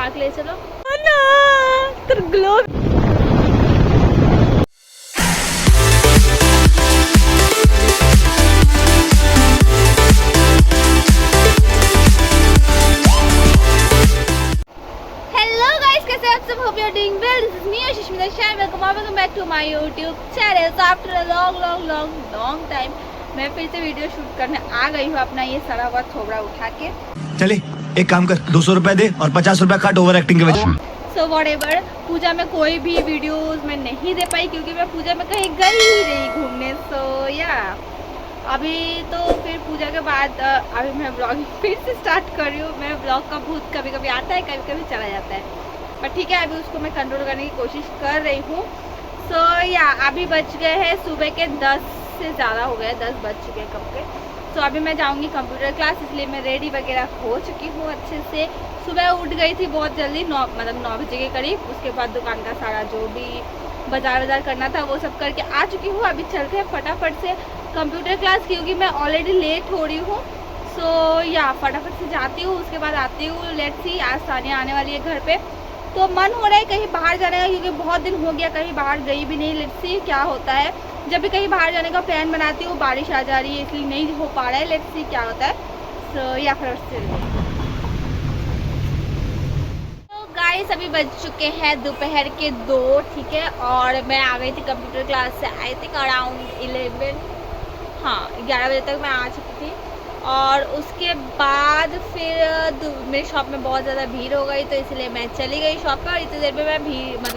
Park ले चलो ना तो glow. Welcome back to my YouTube channel. तो आफ्टर अ लॉन्ग टाइम मैं फिर से वीडियो शूट करने आ गई हूँ अपना ये सड़ा हुआ थोबड़ा उठा के। चले एक काम कर 200 रुपए दे और 50 रुपए काट ओवर एक्टिंग के वजह। सो व्हाटएवर, पूजा में कोई भी वीडियोस मैं नहीं दे पाई क्योंकि मैं पूजा में कहीं गई ही नहीं घूमने। सो या अभी तो फिर पूजा के बाद अभी मैं ब्लॉगिंग फिर से स्टार्ट कर रही हूँ। मैं ब्लॉग का भूत कभी कभी आता है, कभी कभी चला जाता है, पर ठीक है अभी उसको मैं कंट्रोल करने की कोशिश कर रही हूँ। सो या अभी बज गए हैं सुबह के 10 से ज़्यादा हो गए, 10 बज चुके हैं कब के। सो अभी मैं जाऊँगी कंप्यूटर क्लास, इसलिए मैं रेडी वगैरह हो चुकी हूँ अच्छे से। सुबह उठ गई थी बहुत जल्दी, 9 बजे के करीब। उसके बाद दुकान का सारा जो भी बाजार करना था वो सब करके आ चुकी हूँ। अभी चलते हैं फटाफट से कंप्यूटर क्लास क्योंकि मैं ऑलरेडी लेट हो रही हूँ। सो या फटाफट से जाती हूँ, उसके बाद आती हूँ। लेट्स सी, आज सानिया आने वाली है घर पे, तो मन हो रहा है कहीं बाहर जाने का क्योंकि बहुत दिन हो गया कहीं बाहर गई भी नहीं। लेट्स सी क्या होता है। जब भी कहीं बाहर जाने का प्लान बनाती हूँ बारिश आ जा रही है, इसलिए नहीं हो पा रहा है। लेट्स सी क्या होता है। सो या फिर तो गाइस अभी बज चुके हैं दोपहर के 2, ठीक है। और मैं आ गई थी कंप्यूटर क्लास से आई थिंक अराउंड 11 बजे तक मैं आ चुकी थी। और उसके बाद फिर मेरी शॉप में बहुत ज़्यादा भीड़ हो गई, तो इसलिए मैं चली गई शॉप पे। और इतनी देर में मैं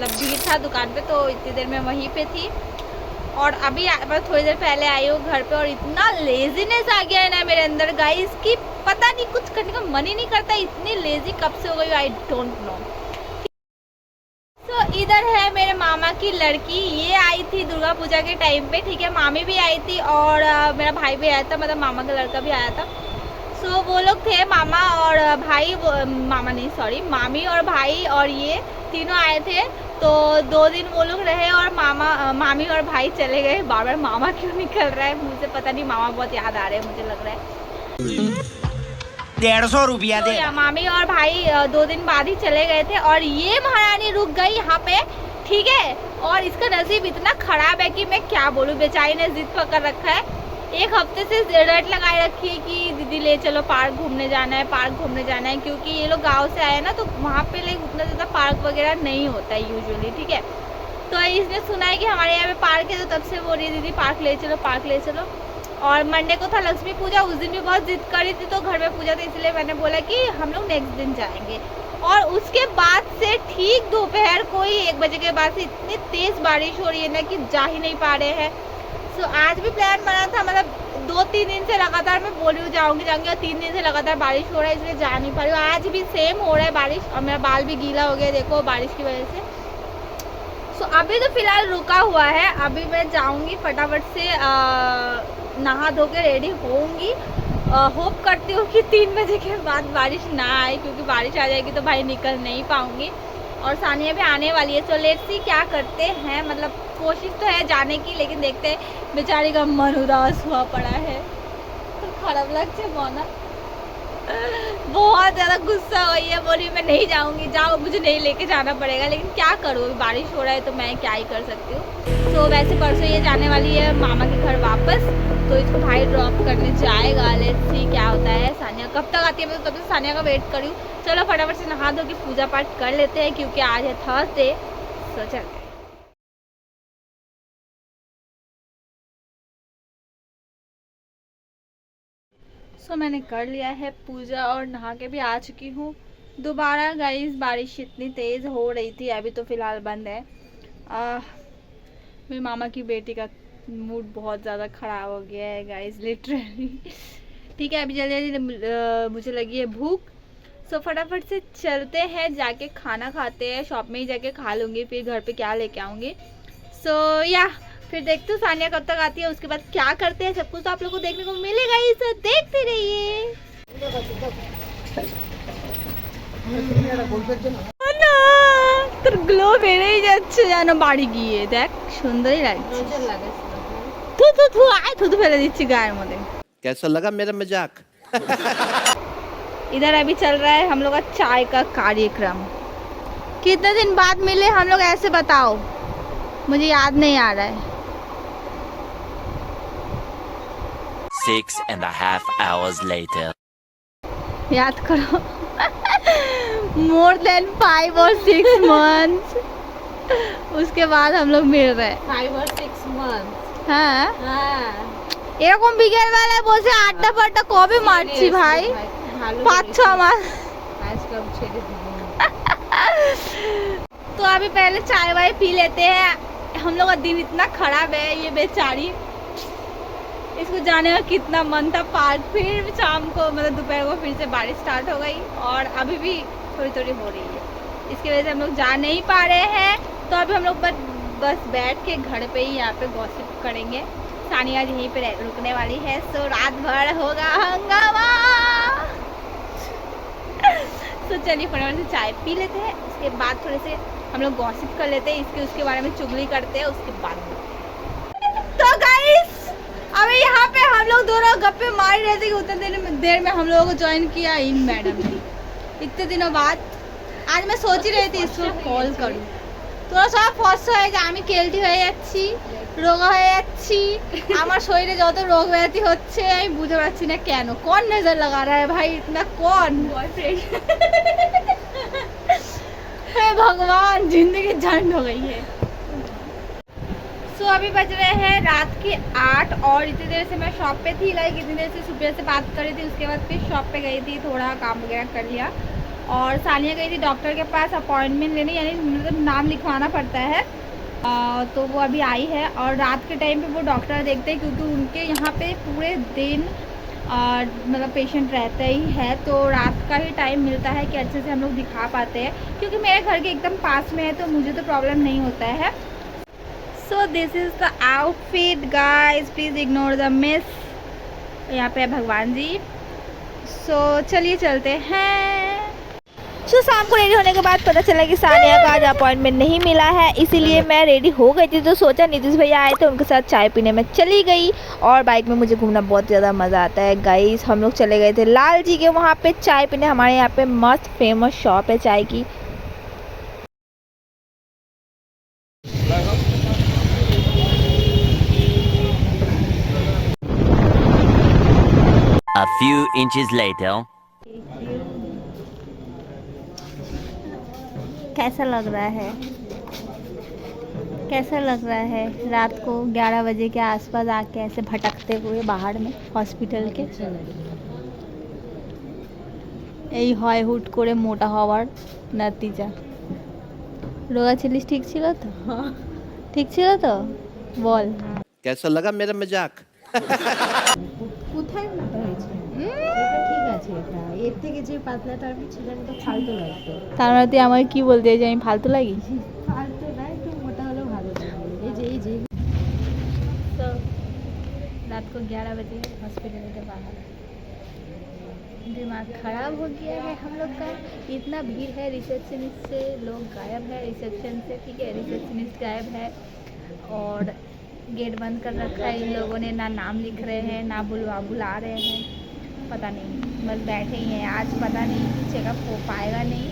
भीड़ था दुकान पे, तो इतनी देर में वहीं पे थी। और अभी मैं थोड़ी देर पहले आई हूँ घर पे, और इतना लेजीनेस आ गया है ना मेरे अंदर गाइस कि पता नहीं कुछ करने का मन ही नहीं करता। इतनी लेजी कब से हो गई आई डोंट नो। तो इधर है मेरे मामा की लड़की, ये आई थी दुर्गा पूजा के टाइम पे, ठीक है। मामी भी आई थी और मेरा भाई भी आया था, मतलब मामा का लड़का भी आया था। सो वो लोग थे मामा और भाई, मामी और भाई और ये तीनों आए थे। तो 2 दिन वो लोग रहे और मामी और भाई चले गए। बार बार मामा क्यों निकल रहा है मुझे पता नहीं, मामा बहुत याद आ रहे हैं मुझे लग रहा है। 150 रुपया दे। तो मामी और भाई 2 दिन बाद ही चले गए थे और ये महारानी रुक गई यहाँ पे, ठीक है। और इसका नसीब इतना खराब है कि मैं क्या बोलूँ, बेचारी ने जिद पकड़ रखा है। 1 हफ्ते से रट लगाए रखी है कि दीदी ले चलो पार्क घूमने जाना है, क्योंकि ये लोग गांव से आए ना, तो वहाँ पे उतना ज़्यादा पार्क वगैरह नहीं होता है यूजुअली, ठीक है। तो इसने सुना है कि हमारे यहाँ पे पार्क है, तो तब से बोल रही है दीदी पार्क ले चलो। और मंडे को था लक्ष्मी पूजा, उस दिन भी बहुत जिद करी थी, तो घर में पूजा थी, इसलिए मैंने बोला कि हम लोग नेक्स्ट दिन जाएंगे। और उसके बाद से ठीक दोपहर को ही 1 बजे के बाद से इतनी तेज़ बारिश हो रही है ना कि जा ही नहीं पा रहे हैं। सो आज भी प्लान बना था, मतलब 2-3 दिन से लगातार मैं बोल रही हूँ जाऊँगी, और 3 दिन से लगातार बारिश हो रहा है, इसलिए जा नहीं पा रही हूँ। आज भी सेम हो रहा है बारिश, और मेरा बाल भी गीला हो गया देखो बारिश की वजह से। सो अभी तो फिलहाल रुका हुआ है। अभी मैं जाऊँगी फटाफट से नहा धो के रेडी होऊंगी। होप करती हूँ कि 3 बजे के बाद बारिश ना आए, क्योंकि बारिश आ जाएगी तो भाई निकल नहीं पाऊंगी। और सानिया भी आने वाली है, तो लेट्स सी क्या करते हैं। मतलब कोशिश तो है जाने की, लेकिन देखते हैं। बेचारी का मन उदास हुआ पड़ा है, तो खराब लगता है मोना, बहुत ज़्यादा गुस्सा हुई है। बोली मैं नहीं जाऊँगी, जाओ मुझे नहीं लेके जाना पड़ेगा, लेकिन क्या करूँ बारिश हो रहा है तो मैं क्या ही कर सकती हूँ। तो वैसे परसों ये जाने वाली है मामा के घर वापस, तो इसको भाई ड्रॉप करने जाएगा। लेट्स सी क्या होता है। सानिया कब तक आती है, मैं तो तब तक सानिया का वेट करूँ। चलो फटाफट से नहा धो के पूजा पाठ कर लेते हैं, क्योंकि आज है थर्सडे। सो चलते हैं। सो मैंने कर लिया है पूजा और नहा के भी आ चुकी हूँ दोबारा। गाइस बारिश इतनी तेज़ हो रही थी, अभी तो फ़िलहाल बंद है। मेरी मामा की बेटी का मूड बहुत ज़्यादा ख़राब हो गया है गाइस, लिटरली। ठीक है अभी जल्दी मुझे लगी है भूख। सो फटाफट से चलते हैं, जाके खाना खाते हैं। शॉप में ही जाके खा लूँगी, फिर घर पे क्या लेके आऊँगी। सो या फिर देखते हूँ सानिया कब तक आती है, उसके बाद क्या करते हैं। सब कुछ तो आप लोगों को देखने को मिलेगा ही, तो देखते रहिए। তোর গ্লো বেড়েই যাচ্ছে যেন বাড়ি গিয়ে দেখ সুন্দরই লাগছে। থু আয় থুতু ফেলে দিচ্ছি গায়ের মধ্যে। कैसा लगा मेरा मजाक? इधर अभी चल रहा है हम लोग का चाय का कार्यक्रम। कितने दिन बाद मिले हम लोग ऐसे बताओ, मुझे याद नहीं आ रहा है। 6.5 hours later. याद करो। मोर देन 5 और 6 months। उसके बाद हम लोग मिल रहे हैं। 5 or 6 months। হ্যাঁ হ্যাঁ, এরকম বিকেল বেলায় বসে আড্ডা ফাড্ডা কবে মারছি ভাই, ভালো 5-6 মাস। আজকাল ছেড়ে দিবো। तो अभी पहले चाय वाय पी लेते हैं। हम लोग का दिन इतना खराब है, ये बेचारी इसको जाने का कितना मन था पार्क, फिर शाम को मतलब दोपहर को फिर से बारिश स्टार्ट हो गई और अभी भी थोड़ी थोड़ी हो रही है। इसकी वजह से हम लोग जा नहीं पा रहे हैं। तो अभी हम लोग बस बैठ के घर पे ही यहाँ पे गॉसिप करेंगे। सानिया यहीं पे रुकने वाली है, सो रात भर होगा हंगामा। तो चलिए फटाफट से चाय पी लेते हैं, उसके बाद थोड़े से हम लोग गॉसिप कर लेते हैं, उसके बारे में चुगली करते हैं उसके बाद। तो गाइस अभी यहाँ पे हम लोग दोनों गप्पे मार रहे थे कि उतने देर में हम लोगों को ज्वाइन किया इन मैडम ने इतने दिनों बाद। आज मैं सोच ही रही थी इसको कॉल करूँ। তোরা সব ফর্সা হয়ে যায়, আমি কেলটি হয়ে যাচ্ছি, রোগা হয়ে যাচ্ছি, আমার শরীরে যত রোগ ব্যাধি হচ্ছে আমি বুঝতে পারছি না কেন। कौन नजर लगा रहा है भाई इतना, कौन बॉयफ्रेंड? हे भगवान, जिंदगी झंड हो गई है। सो अभी बज रहे हैं रात के 8 और इतनी देर से मैं शॉप पे थी, लाइक इतनी देर से सुबह से बात कर रही थी। उसके बाद फिर शॉप पे गई थी, थोड़ा काम वगैरह कर लिया और सानिया गई थी डॉक्टर के पास अपॉइंटमेंट लेने, यानी मतलब नाम लिखवाना पड़ता है। तो वो अभी आई है और रात के टाइम पे वो डॉक्टर देखते हैं क्योंकि उनके यहाँ पे पूरे दिन मतलब पेशेंट रहता ही है, तो रात का ही टाइम मिलता है कि अच्छे से हम लोग दिखा पाते हैं। क्योंकि मेरे घर के एकदम पास में है तो मुझे तो प्रॉब्लम नहीं होता है। So this is the outfit guys, please ignore the miss. यहाँ पे है भगवान जी। सो चलिए चलते हैं। तो शाम को रेडी होने के बाद पता चला कि सानिया का आज अपॉइंटमेंट नहीं मिला है, इसीलिए मैं रेडी हो गई थी। तो सोचा नीतीश भैया आए थे, उनके साथ चाय पीने में चली गई। और बाइक में मुझे घूमना बहुत ज़्यादा मज़ा आता है गाइस। हम लोग चले गए थे लाल जी के वहाँ पे चाय पीने। हमारे यहाँ पे मस्त फेमस शॉप है चाय की। A few inches later. कैसा लग रहा है, कैसा लग रहा है रात को 11 बजे के आसपास आके ऐसे भटकते हुए बाहर में हॉस्पिटल के? এই হয় হুট করে মোটা হওয়ার নতিজা। রোগা ছিলিস, ঠিক ছিল তো? ঠিক ছিল তো? বল कैसा लगा मेरा मजाक? কোথায় মোটা হয়েছে? এটা ঠিক আছে, এটা এর থেকে যে পাতলাটা আমি ছিলাম তো ফালতু লাগতো। তার মানে তুই আমাকে কি বলতে চাই, আমি ফালতু লাগি? ফালতু না, একটু মোটা হলেও ভালো লাগবে। এই যে तो रात को 11 बजे हॉस्पिटल के बाहर दिमाग खराब हो गया है हम लोग का। इतना भीड़ है, रिसेप्शनिस्ट से लोग गायब है, रिसेप्शन से, ठीक है, रिसेप्शनिस्ट गायब है और गेट बंद कर रखा है इन लोगों ने। ना नाम लिख रहे हैं ना बुला रहे हैं, पता नहीं, बस बैठे ही हैं। आज पता नहीं चेकअप हो पाएगा नहीं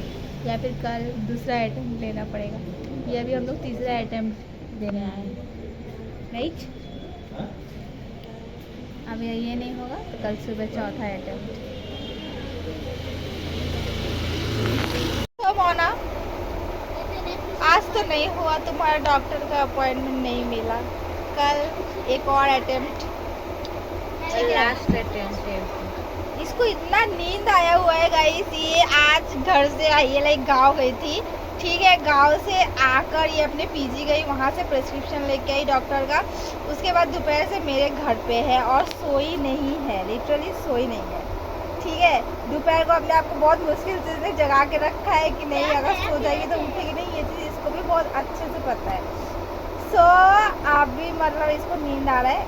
या फिर कल दूसरा अटेम्प्ट लेना पड़ेगा। ये अभी हम लोग तीसरा अटेम्प्ट देने आए हैं, राइट? अब ये नहीं होगा तो कल सुबह चौथा अटेम्प्ट। तो मोना, आज तो नहीं हुआ तुम्हारा डॉक्टर का अपॉइंटमेंट नहीं मिला, कल एक और अटेम्प्ट, लास्ट अटेम्प्ट है। इसको इतना नींद आया हुआ है गाइस। ये आज घर से आई है, लाइक गांव गई थी, ठीक है, गांव से आकर ये अपने पीजी गई, वहाँ से प्रिस्क्रिप्शन लेके आई डॉक्टर का। उसके बाद दोपहर से मेरे घर पे है और सोई नहीं है, लिटरली सोई नहीं है, ठीक है। दोपहर को अपने आप को बहुत मुश्किल से जगा के रखा है कि नहीं अगर सो जाएगी तो उठेगी नहीं, ये चीज़ इसको भी बहुत अच्छे से पता है। सो अभी मतलब इसको नींद आ रहा है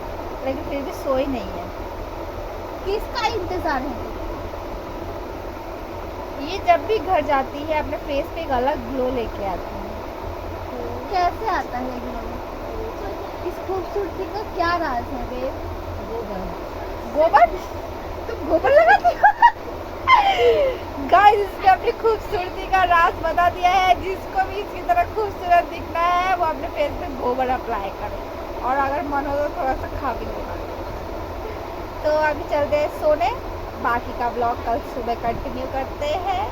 लेकिन फिर भी सोई नहीं है। किसका इंतजार है? ये जब भी घर जाती है अपने फेस पे एक अलग ग्लो लेके आती है। कैसे आता है ग्लो? इस खूबसूरती का क्या राज है बे? गोबर? तुम गोबर लगाती हो? गाइस इसने अपनी खूबसूरती का राज बता दिया है। जिसको भी इसकी तरह खूबसूरत दिखना है वो अपने फेस पे गोबर अप्लाई करे, और अगर मन हो तो थोड़ा सा खा भी लेगा। तो अभी चलते हैं सोने, बाकी का ब्लॉग कल सुबह कंटिन्यू करते हैं।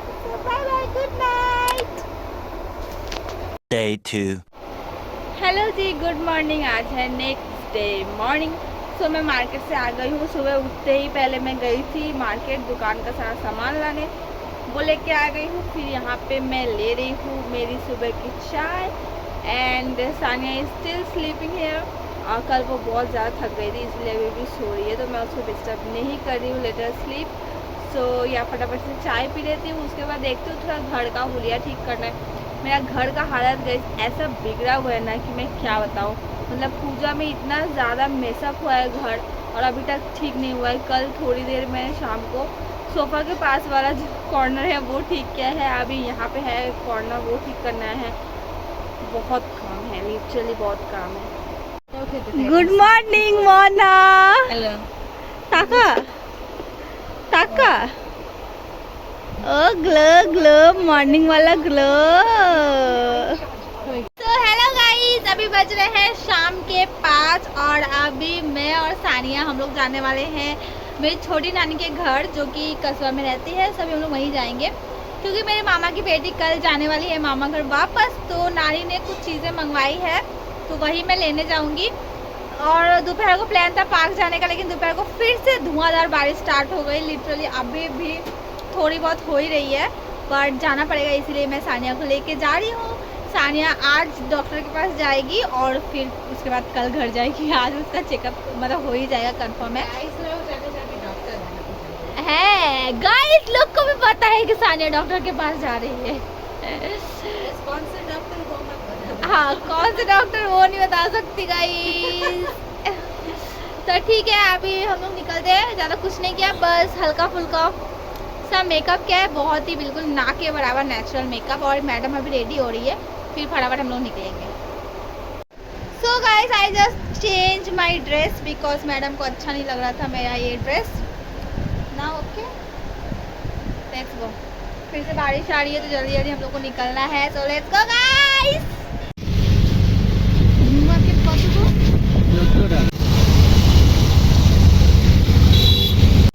Bye bye, good night. Day 2. Hello जी, गुड मॉर्निंग। आज है नेक्स्ट डे मॉर्निंग। सो मैं मार्केट से आ गई हूँ। सुबह उठते ही पहले मैं गई थी मार्केट, दुकान का सारा सामान लाने, वो लेके आ गई हूँ। फिर यहाँ पे मैं ले रही हूँ मेरी सुबह की चाय। And Sania is still sleeping here. कल वो बहुत ज़्यादा थक गई थी इसलिए अभी भी सो रही है, तो मैं उसको डिस्टर्ब नहीं कर रही हूँ, लेट हर स्लीप। सो या फटाफट से चाय पी लेती हूँ। उसके बाद देखती हूँ थोड़ा घर का हुलिया ठीक करना है। मेरा घर का हालत ऐसा बिगड़ा हुआ है ना कि मैं क्या बताऊँ। मतलब पूजा में इतना ज़्यादा मेसअप हुआ है घर, और अभी तक ठीक नहीं हुआ है। कल थोड़ी देर में शाम को सोफ़ा के पास वाला जो कॉर्नर है वो ठीक किया है। अभी यहाँ पे है कॉर्नर, वो ठीक करना है। बहुत काम है, लिटरली बहुत काम है। Good morning Mona. हेलो। ताका ताका, ओ ग्लो ग्लो, मॉर्निंग वाला ग्लो। तो हेलो गाइस, अभी बज रहे हैं शाम के 5 और अभी मैं और सानिया हम लोग जाने वाले हैं मेरी छोटी नानी के घर, जो कि कस्बा में रहती है। सभी हम लोग वहीं जाएंगे क्योंकि मेरे मामा की बेटी कल जाने वाली है मामा घर वापस। तो नानी ने कुछ चीज़ें मंगवाई है, तो वही मैं लेने जाऊंगी। और दोपहर को प्लान था पार्क जाने का, लेकिन दोपहर को फिर से धुआंधार बारिश स्टार्ट हो गई। लिटरली अभी भी थोड़ी बहुत हो ही रही है, बट जाना पड़ेगा, इसलिए मैं सानिया को लेके जा रही हूँ। सानिया आज डॉक्टर के पास जाएगी और फिर उसके बाद कल घर जाएगी। आज उसका चेकअप मतलब हो ही जाएगा, कंफर्म है। गाइस लोग को भी पता है कि सानिया डॉक्टर के पास जा रही है। कौन से डॉक्टर को मत बता। हाँ, कौन से डॉक्टर वो नहीं बता सकती गाइस। तो ठीक है, अभी हम लोग निकलते हैं। ज़्यादा कुछ नहीं किया, बस हल्का फुल्का सा मेकअप किया है, बहुत ही बिल्कुल ना के बराबर नेचुरल मेकअप। और मैडम अभी रेडी हो रही है, फिर फटाफट हम लोग निकलेंगे। So guys I just change my dress because madam को अच्छा नहीं लग रहा था मेरा ये ड्रेस ना। Okay let's go. फिर से बारिश आ रही है तो जल्दी जल्दी हम लोग को निकलना है। So let's go guys.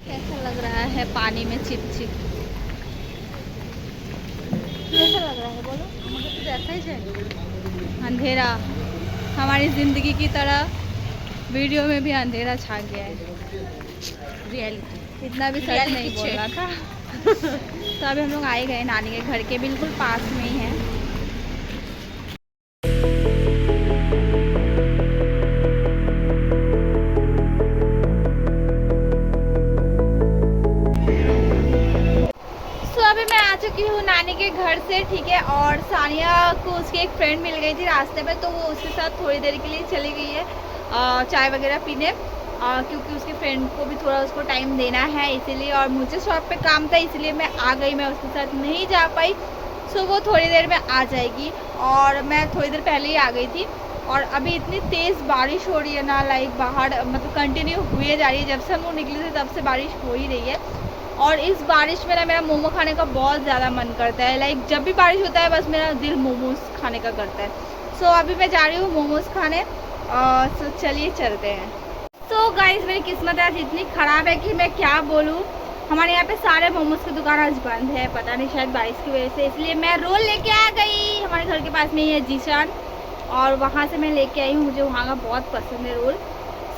कैसा लग रहा है पानी में चिप चिप, कैसा लग रहा है बोलो? मुझे तो जैसा ही चाहिए। अंधेरा हमारी ज़िंदगी की तरह वीडियो में भी अंधेरा छा गया है। रियलिटी इतना भी सच नहीं बोल रहा था। तो अभी हम लोग आए गए नानी के घर के बिल्कुल पास में ही है। तो अभी मैं आ चुकी हूँ नानी के घर से, ठीक है। और सानिया को उसकी एक फ्रेंड मिल गई थी रास्ते में, तो वो उसके साथ थोड़ी देर के लिए चली गई है चाय वगैरह पीने, क्योंकि उसकी फ्रेंड को भी थोड़ा उसको टाइम देना है इसीलिए। और मुझे शॉप पे काम था इसलिए मैं आ गई, मैं उसके साथ नहीं जा पाई। सो वो थोड़ी देर में आ जाएगी, और मैं थोड़ी देर पहले ही आ गई थी। और अभी इतनी तेज़ बारिश हो रही है ना, लाइक बाहर मतलब कंटिन्यू हुई जा रही है। जब से हम लोग निकले थे तब से बारिश हो ही रही है। और इस बारिश में ना मेरा मोमो खाने का बहुत ज़्यादा मन करता है। लाइक जब भी बारिश होता है बस मेरा दिल मोमोज खाने का करता है। सो अभी मैं जा रही हूँ मोमोज खाने। सो चलिए चलते हैं। तो गाइस मेरी किस्मत आज इतनी ख़राब है कि मैं क्या बोलूँ। हमारे यहाँ पे सारे मोमोज की दुकान आज बंद है, पता नहीं शायद बारिश की वजह से। इसलिए मैं रोल लेके आ गई। हमारे घर के पास में ही है जीशान, और वहाँ से मैं लेके आई हूँ। मुझे वहाँ का बहुत पसंद है रोल,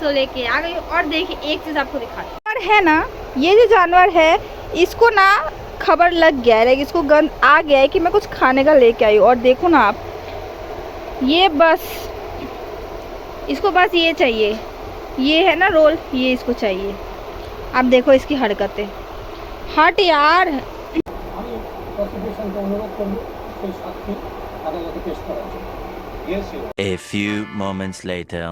सो लेके आ गई। और देखिए एक चीज़ आपको दिखाती और है ना, ये जो जानवर है इसको ना खबर लग गया है, इसको गंध आ गया है कि मैं कुछ खाने का लेके आई हूँ। और देखो ना आप, ये बस इसको बस ये चाहिए, ये है ना रोल, ये इसको चाहिए। आप देखो इसकी हरकतें, हट यार। A few moments later.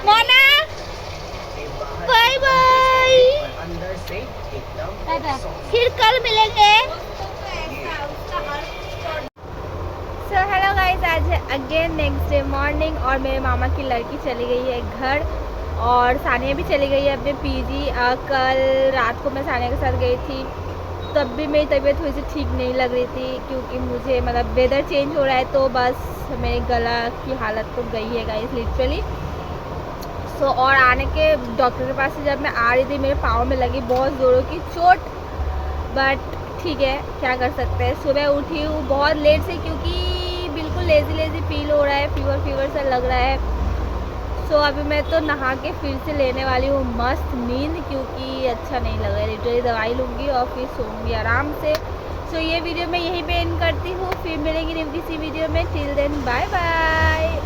Mona फिर कल मिलेंगे। सो हेलो गाइस, आज है अगेन नेक्स्ट डे मॉर्निंग और मेरे मामा की लड़की चली गई है घर और सानिया भी चली गई है अपने पीजी। कल रात को मैं सानिया के साथ गई थी, तब भी मेरी तबीयत थोड़ी सी ठीक नहीं लग रही थी क्योंकि मुझे मतलब वेदर चेंज हो रहा है, तो बस मेरे गला की हालत तो गई है गाइस लिटरली। सो और आने के डॉक्टर के पास से जब मैं आ रही थी मेरे पाँव में लगी बहुत ज़ोरों की चोट, बट ठीक है क्या कर सकते हैं। सुबह उठी हूँ बहुत लेट से क्योंकि बिल्कुल लेज़ी फील हो रहा है, फीवर सा लग रहा है। सो अभी मैं तो नहा के फिर से लेने वाली हूँ मस्त नींद क्योंकि अच्छा नहीं लग रहा है। लिटरली दवाई लूँगी और फिर सोऊंगी आराम से। सो ये वीडियो मैं यहीं पे एंड करती हूँ, फिर मिलेंगे न्यू किसी वीडियो में। Till then bye bye.